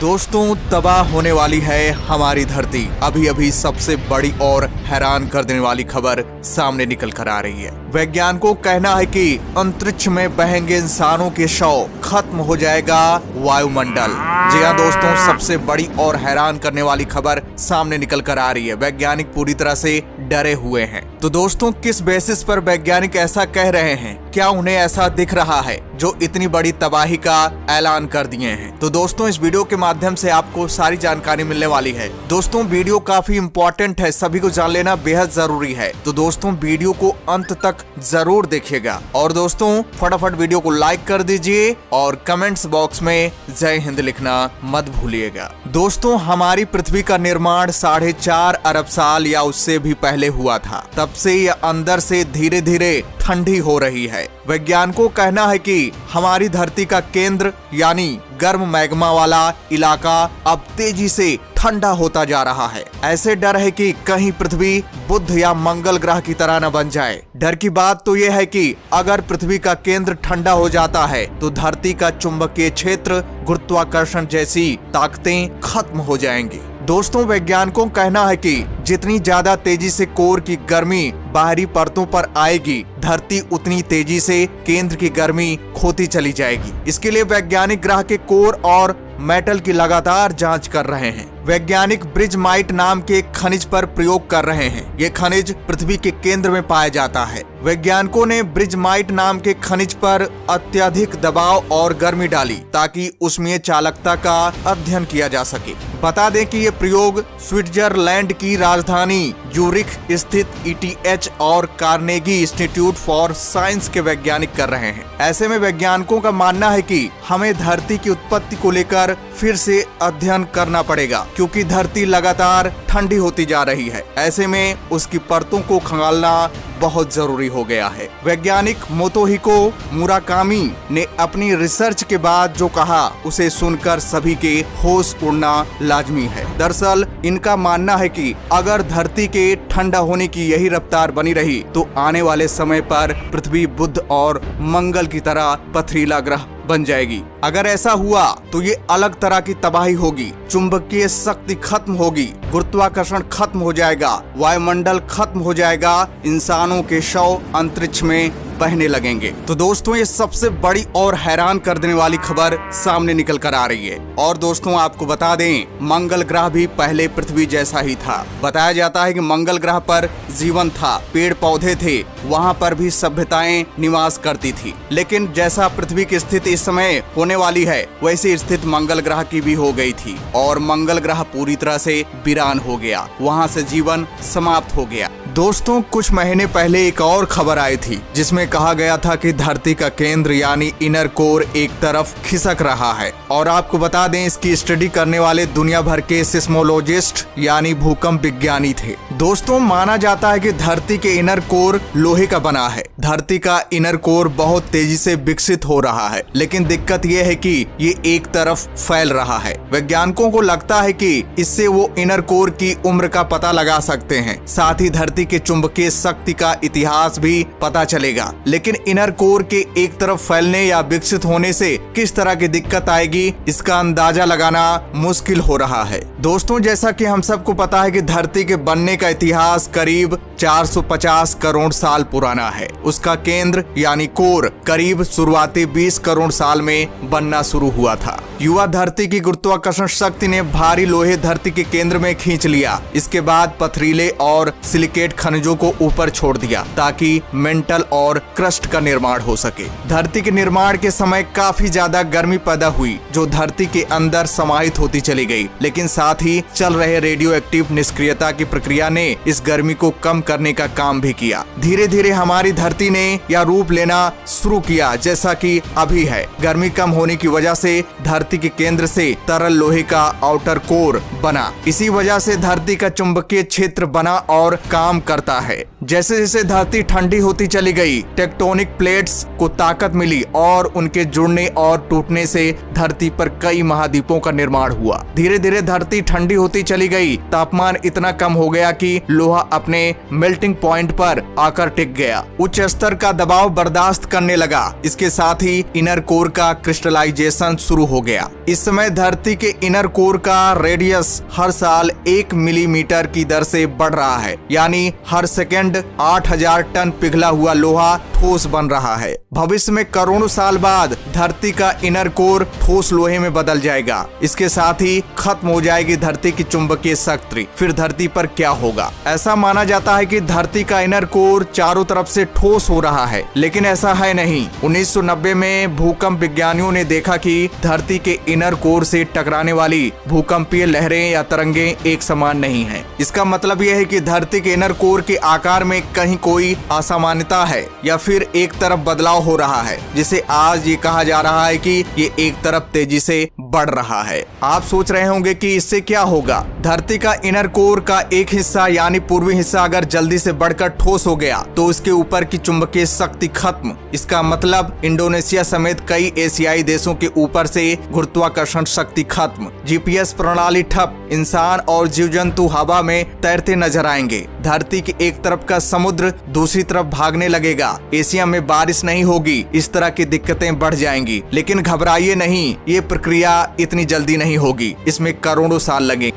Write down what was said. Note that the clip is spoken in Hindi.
दोस्तों, तबाह होने वाली है हमारी धरती। अभी अभी सबसे बड़ी और हैरान कर देने वाली खबर सामने निकल कर आ रही है। वैज्ञानिकों का कहना है कि अंतरिक्ष में बहेंगे इंसानों के शव, खत्म हो जाएगा वायुमंडल। जी हाँ दोस्तों, सबसे बड़ी और हैरान करने वाली खबर सामने निकल कर आ रही है। वैज्ञानिक पूरी तरह से डरे हुए हैं। तो दोस्तों, किस बेसिस पर वैज्ञानिक ऐसा कह रहे हैं? क्या उन्हें ऐसा दिख रहा है जो इतनी बड़ी तबाही का ऐलान कर दिए हैं? तो दोस्तों, इस वीडियो के माध्यम से आपको सारी जानकारी मिलने वाली है। दोस्तों, वीडियो काफी इम्पोर्टेंट है, सभी को जान लेना बेहद जरूरी है। तो दोस्तों, वीडियो को अंत तक जरूर देखिएगा। और दोस्तों, फटाफट वीडियो को लाइक कर दीजिए और कमेंट्स बॉक्स में जय हिंद लिखना मत भूलिएगा। दोस्तों, हमारी पृथ्वी का निर्माण 4.5 अरब साल या उससे भी पहले हुआ था। तब से यह अंदर से धीरे धीरे ठंडी हो रही है। वैज्ञानिकों का कहना है कि हमारी धरती का केंद्र यानी गर्म मैग्मा वाला इलाका अब तेजी से ठंडा होता जा रहा है। ऐसे डर है कि कहीं पृथ्वी बुध या मंगल ग्रह की तरह न बन जाए। डर की बात तो यह है कि अगर पृथ्वी का केंद्र ठंडा हो जाता है तो धरती का चुंबकीय क्षेत्र, गुरुत्वाकर्षण जैसी ताकतें खत्म हो जाएंगी। दोस्तों, वैज्ञानिकों का कहना है कि जितनी ज्यादा तेजी से कोर की गर्मी बाहरी परतों पर आएगी, धरती उतनी तेजी से केंद्र की गर्मी खोती चली जाएगी। इसके लिए वैज्ञानिक ग्रह के कोर और मेटल की लगातार जांच कर रहे हैं। वैज्ञानिक ब्रिजमाइट नाम के खनिज पर प्रयोग कर रहे हैं। ये खनिज पृथ्वी के केंद्र में पाया जाता है। वैज्ञानिकों ने ब्रिजमाइट नाम के खनिज पर अत्यधिक दबाव और गर्मी डाली ताकि उसमें चालकता का अध्ययन किया जा सके। बता दें कि ये प्रयोग स्विट्जरलैंड की राजधानी यूरिख स्थित ETH और कार्नेगी इंस्टीट्यूट फॉर साइंस के वैज्ञानिक कर रहे हैं। ऐसे में वैज्ञानिकों का मानना है कि हमें धरती की उत्पत्ति को लेकर फिर से अध्ययन करना पड़ेगा, क्योंकि धरती लगातार ठंडी होती जा रही है। ऐसे में उसकी परतों को खंगालना बहुत जरूरी हो गया है। वैज्ञानिक मोतोहिको मुराकामी ने अपनी रिसर्च के बाद जो कहा, उसे सुनकर सभी के होश उड़ना लाजमी है। दरअसल इनका मानना है कि अगर धरती के ठंडा होने की यही रफ्तार बनी रही तो आने वाले समय पर पृथ्वी बुध और मंगल की तरह पथरीला ग्रह बन जाएगी। अगर ऐसा हुआ तो ये अलग तरह की तबाही होगी। चुंबकीय शक्ति खत्म होगी, गुरुत्वाकर्षण खत्म हो जाएगा, वायुमंडल खत्म हो जाएगा, इंसानों के शव अंतरिक्ष में बहने लगेंगे। तो दोस्तों, ये सबसे बड़ी और हैरान कर देने वाली खबर सामने निकल कर आ रही है। और दोस्तों, आपको बता दें, मंगल ग्रह भी पहले पृथ्वी जैसा ही था। बताया जाता है कि मंगल ग्रह पर जीवन था, पेड़ पौधे थे, वहाँ पर भी सभ्यताएं निवास करती थी। लेकिन जैसा पृथ्वी की स्थिति इस समय होने वाली है, वैसी स्थिति मंगल ग्रह की भी हो गई थी और मंगल ग्रह पूरी तरह से वीरान हो गया, वहाँ से जीवन समाप्त हो गया। दोस्तों, कुछ महीने पहले एक और खबर आई थी जिसमें कहा गया था कि धरती का केंद्र यानी इनर कोर एक तरफ खिसक रहा है। और आपको बता दें, इसकी स्टडी करने वाले दुनिया भर के सिस्मोलॉजिस्ट यानी भूकंप विज्ञानी थे। दोस्तों, माना जाता है कि धरती के इनर कोर लोहे का बना है। धरती का इनर कोर बहुत तेजी से विकसित हो रहा है, लेकिन दिक्कत यह है कि ये एक तरफ फैल रहा है। वैज्ञानिकों को लगता है कि इससे वो इनर कोर की उम्र का पता लगा सकते हैं, साथ ही धरती के चुंबकीय शक्ति का इतिहास भी पता चलेगा। लेकिन इनर कोर के एक तरफ फैलने या विकसित होने से किस तरह की दिक्कत आएगी, इसका अंदाजा लगाना मुश्किल हो रहा है। दोस्तों, जैसा कि हम सबको पता है कि धरती के बनने का इतिहास करीब 450 करोड़ साल पुराना है। उसका केंद्र यानी कोर करीब शुरुआती 20 करोड़ साल में बनना शुरू हुआ था। युवा धरती की गुरुत्वाकर्षण शक्ति ने भारी लोहे धरती के केंद्र में खींच लिया। इसके बाद पथरीले और सिलिकेट खनिजों को ऊपर छोड़ दिया ताकि मेंटल और क्रस्ट का निर्माण हो सके। धरती के निर्माण के समय काफी ज्यादा गर्मी पैदा हुई जो धरती के अंदर समाहित होती चली गई, लेकिन साथ ही चल रहे रेडियो एक्टिव निष्क्रियता की प्रक्रिया ने इस गर्मी को कम करने का काम भी किया। धीरे धीरे हमारी धरती ने यह रूप लेना शुरू किया जैसा कि अभी है। गर्मी कम होने की वजह से धरती के केंद्र से तरल लोहे का आउटर कोर बना। इसी वजह से धरती का चुंबकीय क्षेत्र बना और काम करता है। जैसे जैसे धरती ठंडी होती चली गई, टेक्टोनिक प्लेट्स को ताकत मिली और उनके जुड़ने और टूटने से धरती पर कई महाद्वीपों का निर्माण हुआ। धीरे धीरे धरती ठंडी होती चली गई, तापमान इतना कम हो गया कि लोहा अपने मेल्टिंग पॉइंट पर आकर टिक गया, उच्च स्तर का दबाव बर्दाश्त करने लगा। इसके साथ ही इनर कोर का क्रिस्टलाइजेशन शुरू हो गया। इस समय धरती के इनर कोर का रेडियस हर साल 1 मिलीमीटर की दर से बढ़ रहा है, यानी हर सेकंड 8000 टन पिघला हुआ लोहा ठोस बन रहा है। भविष्य में करोड़ों साल बाद धरती का इनर कोर ठोस लोहे में बदल जाएगा। इसके साथ ही खत्म हो जाएगी धरती की चुंबकीय शक्ति। फिर धरती पर क्या होगा? ऐसा माना जाता है कि धरती का इनर कोर चारों तरफ से ठोस हो रहा है, लेकिन ऐसा है नहीं। 1990 में भूकंप विज्ञानियों ने देखा कि धरती के इनर कोर से टकराने वाली भूकंपीय लहरें या तरंगें एक समान नहीं है। इसका मतलब यह है कि धरती के इनर कोर के आकार में कहीं कोई असामान्यता है या फिर एक तरफ बदलाव हो रहा है, जिसे आज ये कहा जा रहा है कि ये एक तरफ तेजी से बढ़ रहा है। आप सोच रहे होंगे कि इससे क्या होगा? धरती का इनर कोर का एक हिस्सा यानी पूर्वी हिस्सा अगर जल्दी से बढ़कर ठोस हो गया तो उसके ऊपर की चुंबकीय शक्ति खत्म। इसका मतलब इंडोनेशिया समेत कई एशियाई देशों के ऊपर से गुरुत्वाकर्षण शक्ति खत्म, जीपीएस प्रणाली ठप, इंसान और जीव जंतु हवा में तैरते नजर आएंगे। धरती की एक तरफ का समुद्र दूसरी तरफ भागने लगेगा। एशिया में बारिश नहीं होगी। इस तरह की दिक्कतें बढ़ जाएंगी। लेकिन घबराइए नहीं, ये प्रक्रिया इतनी जल्दी नहीं होगी। इसमें करोड़ों साल लगेंगे।